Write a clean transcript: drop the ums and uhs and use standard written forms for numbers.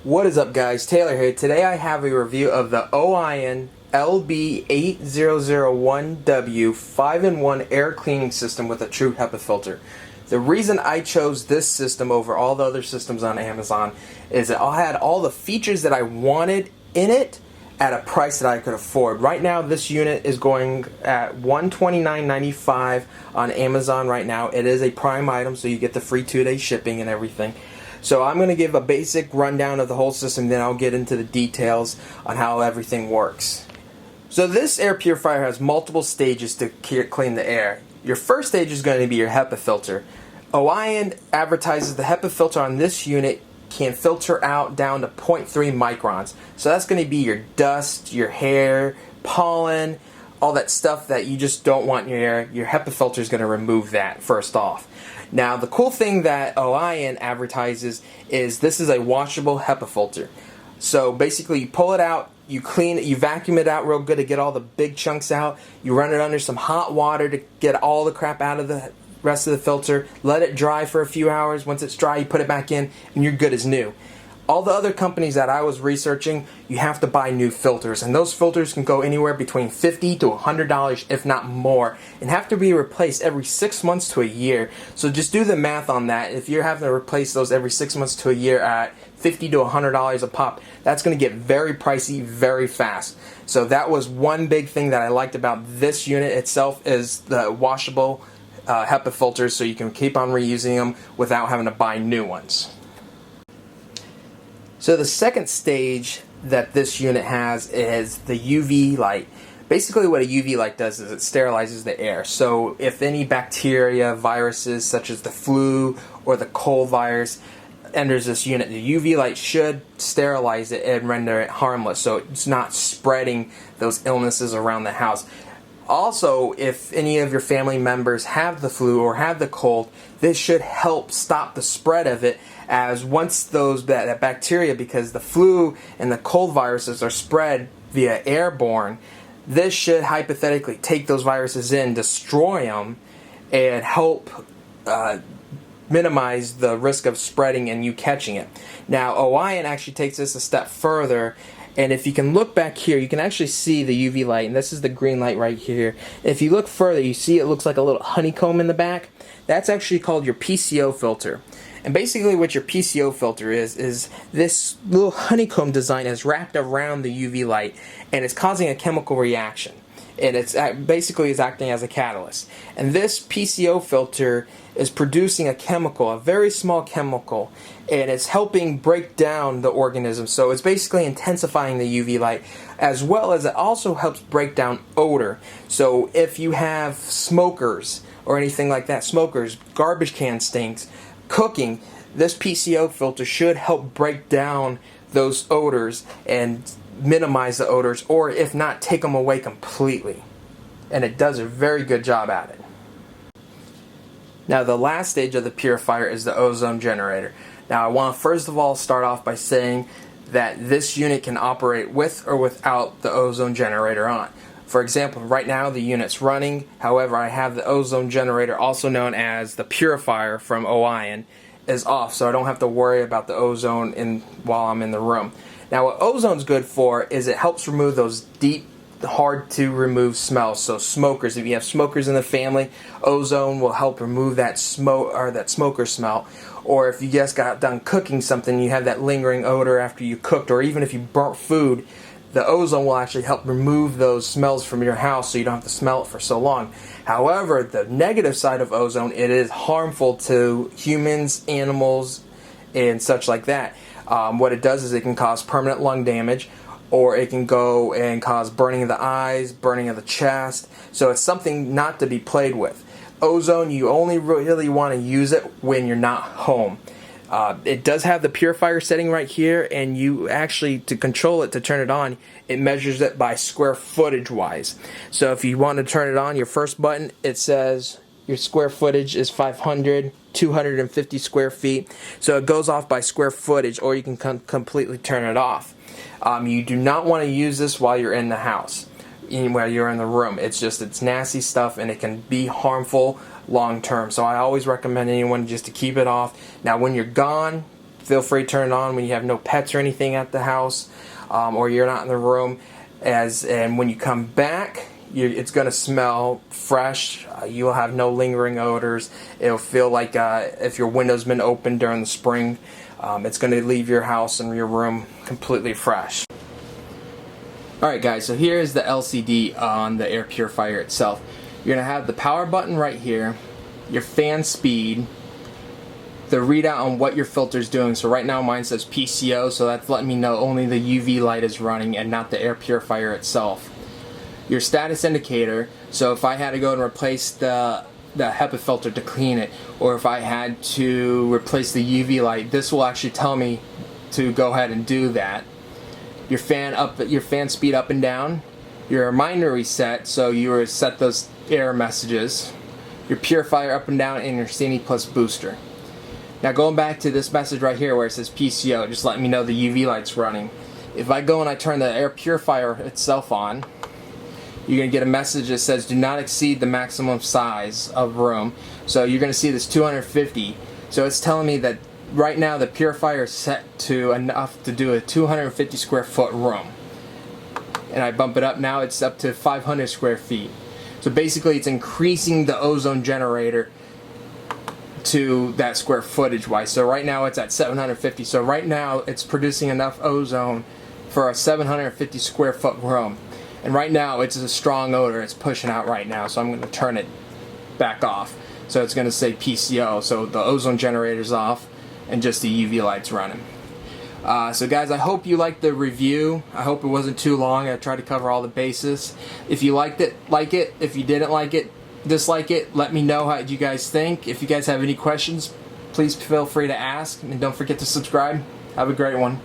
What is up, guys? Taylor here. Today I have a review of the Oion LB-8001W 5-in-1 air cleaning system with a true HEPA filter. The reason I chose this system over all the other systems on Amazon is that I had all the features that I wanted in it at a price that I could afford. Right now this unit is going at $129.95 on Amazon right now. It is a Prime item, so you get the free 2-day shipping and everything. So I'm going to give a basic rundown of the whole system, then I'll get into the details on how everything works. So this air purifier has multiple stages to clean the air. Your first stage is going to be your HEPA filter. Oion advertises the HEPA filter on this unit can filter out down to 0.3 microns. So that's going to be your dust, your hair, pollen, all that stuff that you just don't want in your air. Your HEPA filter is going to remove that first off. Now the cool thing that Oion advertises is this is a washable HEPA filter. So basically you pull it out, you clean it, you vacuum it out real good to get all the big chunks out, you run it under some hot water to get all the crap out of the rest of the filter, let it dry for a few hours. Once it's dry, you put it back in and you're good as new. All the other companies that I was researching, you have to buy new filters, and those filters can go anywhere between $50 to $100, if not more, and have to be replaced every 6 months to a year. So just do the math on that. If you're having to replace those every 6 months to a year at $50 to $100 a pop, that's going to get very pricey very fast. So that was one big thing that I liked about this unit itself, is the washable HEPA filters, so you can keep on reusing them without having to buy new ones. So the second stage that this unit has is the UV light. Basically what a UV light does is it sterilizes the air. So if any bacteria, viruses such as the flu or the cold virus enters this unit, the UV light should sterilize it and render it harmless, so it's not spreading those illnesses around the house. Also, if any of your family members have the flu or have the cold, this should help stop the spread of it, as once that bacteria, because the flu and the cold viruses are spread via airborne, this should hypothetically take those viruses in, destroy them, and help minimize the risk of spreading and you catching it. Now, Oion actually takes this a step further, and if you can look back here, you can actually see the UV light, and this is the green light right here. If you look further, you see it looks like a little honeycomb in the back. That's actually called your PCO filter. And basically what your PCO filter is this little honeycomb design is wrapped around the UV light, and it's causing a chemical reaction. And it's basically is acting as a catalyst. And this PCO filter is producing a chemical, a very small chemical, and it's helping break down the organism. So it's basically intensifying the UV light, as well as it also helps break down odor. So if you have smokers or anything like that, smokers, garbage can stinks, cooking, this PCO filter should help break down those odors and minimize the odors, or if not, take them away completely. And it does a very good job at it. Now the last stage of the purifier is the ozone generator. Now I want to first of all start off by saying that this unit can operate with or without the ozone generator on. For example, right now the unit's running, however I have the ozone generator, also known as the purifier from Oion, is off, so I don't have to worry about the ozone while I'm in the room. Now what ozone's good for is it helps remove those deep, hard to remove smells. So smokers, if you have smokers in the family, ozone will help remove that smoke or that smoker smell. Or if you just got done cooking something, you have that lingering odor after you cooked, or even if you burnt food, the ozone will actually help remove those smells from your house so you don't have to smell it for so long. However, the negative side of ozone, it is harmful to humans, animals, and such like that. What it does is it can cause permanent lung damage, or it can go and cause burning of the eyes, burning of the chest. So it's something not to be played with. Ozone, you only really want to use it when you're not home. It does have the purifier setting right here, and you actually, to control it, to turn it on, it measures it by square footage wise. So if you want to turn it on, your first button, it says your square footage is 500, 250 square feet. So it goes off by square footage, or you can completely turn it off. You do not want to use this while you're in the house, while you're in the room. It's nasty stuff, and it can be harmful long term. So I always recommend anyone just to keep it off. Now when you're gone feel free to turn it on when you have no pets or anything at the house, or you're not in the room. And when you come back, it's going to smell fresh. You will have no lingering odors. It'll feel like if your window's been open during the spring. It's going to leave your house and your room completely fresh. Alright guys, so here is the LCD on the air purifier itself. You're going to have the power button right here, your fan speed, the readout on what your filter is doing. So right now mine says PCO, so that's letting me know only the UV light is running and not the air purifier itself. Your status indicator, so if I had to go and replace the HEPA filter to clean it, or if I had to replace the UV light, this will actually tell me to go ahead and do that. Your fan speed up and down, your reminder reset, so you set those error messages, your purifier up and down, and your CNE Plus booster. Now going back to this message right here where it says PCO, just letting me know the UV light's running. If I go and I turn the air purifier itself on, you're going to get a message that says do not exceed the maximum size of room. So you're going to see this 250. So it's telling me that right now the purifier is set to enough to do a 250 square foot room. And I bump it up, now it's up to 500 square feet. So basically it's increasing the ozone generator to that square footage wise. So right now it's at 750. So right now it's producing enough ozone for a 750 square foot room. And right now it's a strong odor it's pushing out right now, so I'm going to turn it back off. So it's going to say PCO, so the ozone generator's off and just the UV light's running. So guys, I hope you liked the review. I hope it wasn't too long. I tried to cover all the bases. If you liked it, like it. If you didn't like it, dislike it. Let me know how you guys think. If you guys have any questions, please feel free to ask. And don't forget to subscribe. Have a great one.